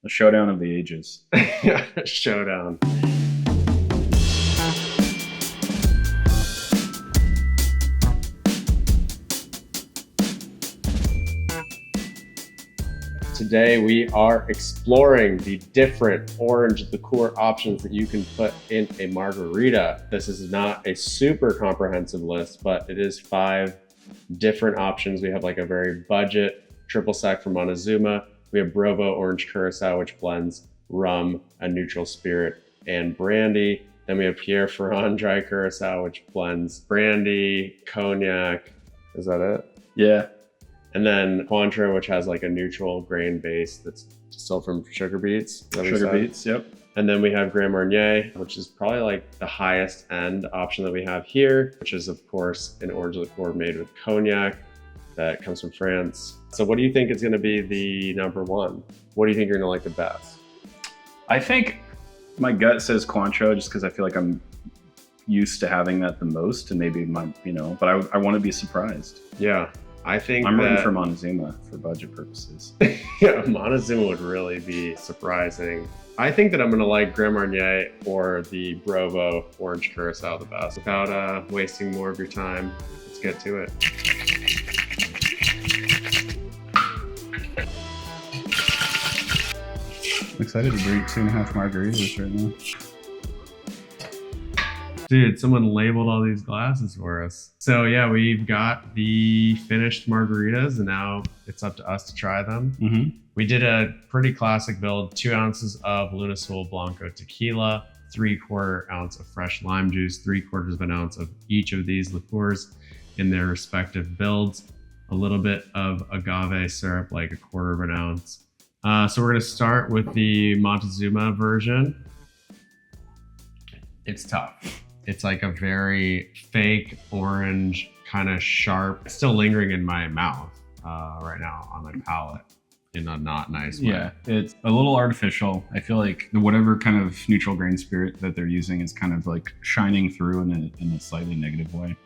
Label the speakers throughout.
Speaker 1: The showdown of the ages.
Speaker 2: Showdown. Today we are exploring the different orange liqueur options that you can put in a margarita. This is not a super comprehensive list, but it is 5 different options. We have like a very budget triple sec from Montezuma. We have Brovo Orange Curacao, which blends rum, a neutral spirit, and brandy. Then we have Pierre Ferrand Dry Curacao, which blends brandy, cognac. Is that it?
Speaker 1: Yeah.
Speaker 2: And then Cointreau, which has like a neutral grain base that's distilled from sugar beets.
Speaker 1: Sugar beets, yep.
Speaker 2: And then we have Grand Marnier, which is probably like the highest end option that we have here, which is of course an orange liqueur made with cognac that comes from France. So what do you think is gonna be the number one? What do you think you're gonna like the best?
Speaker 1: I think my gut says Cointreau just because I feel like I'm used to having that the most, and maybe but I want to be surprised.
Speaker 2: Yeah. I think
Speaker 1: I'm rooting for Montezuma for budget purposes.
Speaker 2: Yeah, Montezuma would really be surprising. I think that I'm gonna like Grand Marnier or the Brovo Orange Curacao the best. Without wasting more of your time, let's get to it.
Speaker 1: I'm excited to drink 2.5 margaritas right now.
Speaker 2: Dude, someone labeled all these glasses for us. So yeah, we've got the finished margaritas and now it's up to us to try them.
Speaker 1: Mm-hmm.
Speaker 2: We did a pretty classic build, 2 ounces of Lunasul Blanco tequila, 3/4 ounce of fresh lime juice, 3/4 of an ounce of each of these liqueurs in their respective builds, a little bit of agave syrup, like 1/4 of an ounce. So we're gonna start with the Montezuma version. It's tough. It's like a very fake orange, kind of sharp, still lingering in my mouth right now on my palate in a not nice way.
Speaker 1: Yeah, it's a little artificial. I feel like whatever kind of neutral grain spirit that they're using is kind of like shining through in a slightly negative way.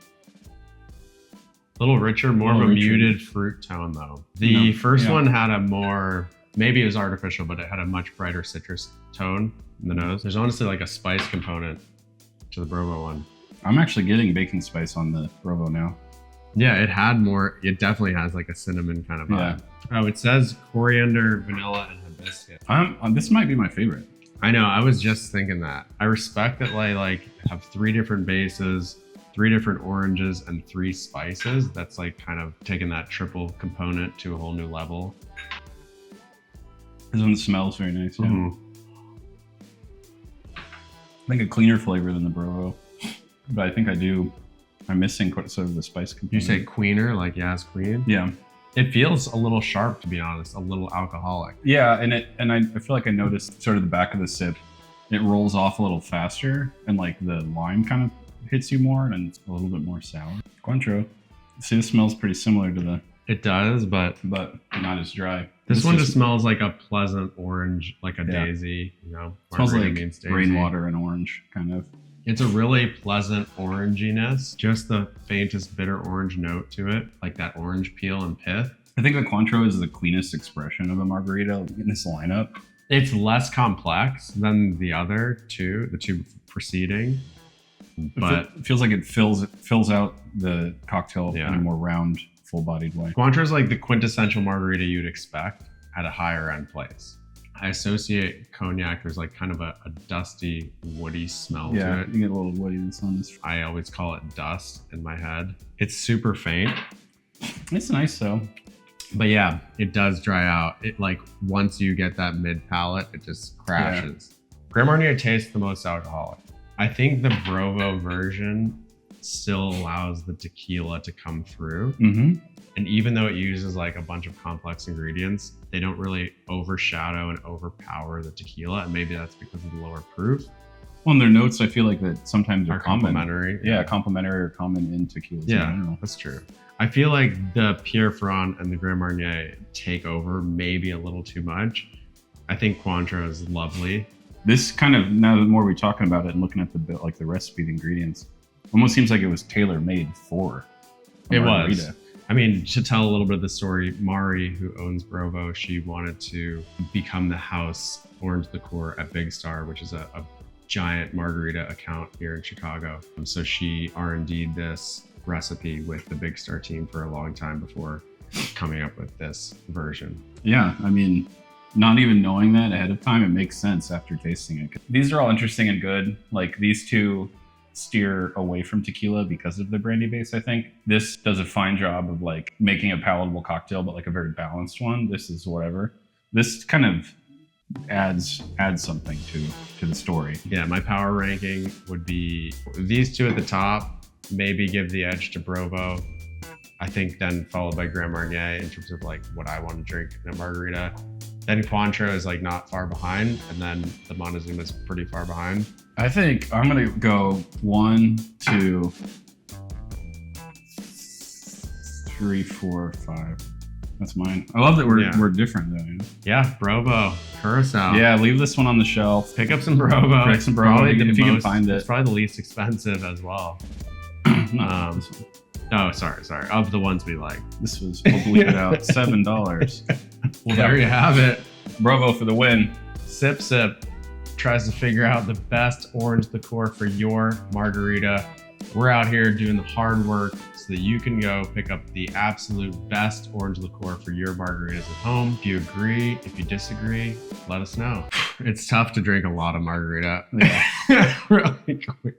Speaker 2: A little richer, more of a muted fruit tone though. The first one had a more, maybe it was artificial, but it had a much brighter citrus tone in the nose. There's honestly like a spice component to the Brovo one.
Speaker 1: I'm actually getting baking spice on the Brovo now.
Speaker 2: Yeah, it had more, it definitely has like a cinnamon kind of vibe. Oh, it says coriander, vanilla, and hibiscus.
Speaker 1: This might be my favorite.
Speaker 2: I know, I was just thinking that. I respect that they like have 3 different bases, 3 different oranges, and 3 spices. That's like kind of taking that triple component to a whole new level.
Speaker 1: This one smells very nice, yeah.
Speaker 2: Mm-hmm.
Speaker 1: I think a cleaner flavor than the Brovo, but I think I'm missing sort of the spice component.
Speaker 2: You say queener, like Yas Queen?
Speaker 1: Yeah.
Speaker 2: It feels a little sharp, to be honest, a little alcoholic.
Speaker 1: Yeah, and I feel like I noticed sort of the back of the sip, it rolls off a little faster, and like the lime kind of hits you more, and it's a little bit more sour. Cointreau. See, this smells pretty similar to the...
Speaker 2: It does, but
Speaker 1: not as dry.
Speaker 2: This one just smells like a pleasant orange, like a daisy, you know?
Speaker 1: Smells like rainwater and orange, kind of.
Speaker 2: It's a really pleasant oranginess, just the faintest bitter orange note to it, like that orange peel and pith.
Speaker 1: I think the Cointreau is the cleanest expression of a margarita in this lineup.
Speaker 2: It's less complex than the other two, the 2 preceding, but
Speaker 1: it feels like it fills out the cocktail in a more round, full-bodied way.
Speaker 2: Cointreau is like the quintessential margarita you'd expect at a higher end place. I associate cognac, there's like kind of a dusty, woody smell to it.
Speaker 1: You get a little woodiness on this.
Speaker 2: I always call it dust in my head. It's super faint.
Speaker 1: It's nice though.
Speaker 2: But yeah, it does dry out. It like, once you get that mid palate, it just crashes. Yeah. Grand Marnier tastes the most alcoholic. I think the Brovo version still allows the tequila to come through.
Speaker 1: Mm-hmm.
Speaker 2: And even though it uses like a bunch of complex ingredients, they don't really overshadow and overpower the tequila. And maybe that's because of the lower proof.
Speaker 1: Well, and their notes, I feel like that sometimes are
Speaker 2: complementary.
Speaker 1: Yeah, complementary or common in tequilas.
Speaker 2: Yeah,
Speaker 1: in general.
Speaker 2: That's true. I feel like the Pierre Ferrand and the Grand Marnier take over maybe a little too much. I think Cointreau is lovely.
Speaker 1: This kind of, now the more we're talking about it and looking at the recipe, the ingredients, almost seems like it was tailor-made for a margarita.
Speaker 2: I mean, to tell a little bit of the story, Mari, who owns Brovo, she wanted to become the house Orange Liqueur at Big Star, which is a giant margarita account here in Chicago. So she R&D'd this recipe with the Big Star team for a long time before coming up with this version.
Speaker 1: Yeah, I mean, not even knowing that ahead of time, it makes sense after tasting it. These are all interesting and good. Like these two steer away from tequila because of the brandy base, I think. This does a fine job of like making a palatable cocktail, but like a very balanced one. This is whatever. This kind of adds something to the story.
Speaker 2: Yeah, my power ranking would be these two at the top, maybe give the edge to Brovo. I think then followed by Grand Marnier in terms of like what I want to drink in a margarita. Then Cointreau is like not far behind, and then the Montezuma is pretty far behind.
Speaker 1: I think I'm gonna go 1, 2, 3, 4, 5. That's mine. I love that we're different though.
Speaker 2: Yeah, Brovo, Curacao.
Speaker 1: Yeah, leave this one on the shelf.
Speaker 2: Pick up some Brovo.
Speaker 1: Pick some Brovo if you can find it.
Speaker 2: It's probably the least expensive as well. Oh, sorry. Of the ones we like.
Speaker 1: This was, we'll bleep it out, $7.
Speaker 2: Well, there you have it.
Speaker 1: Brovo for the win.
Speaker 2: Sip tries to figure out the best orange liqueur for your margarita. We're out here doing the hard work so that you can go pick up the absolute best orange liqueur for your margaritas at home. If you agree, if you disagree, let us know. It's tough to drink a lot of margarita.
Speaker 1: Yeah.
Speaker 2: Really quickly.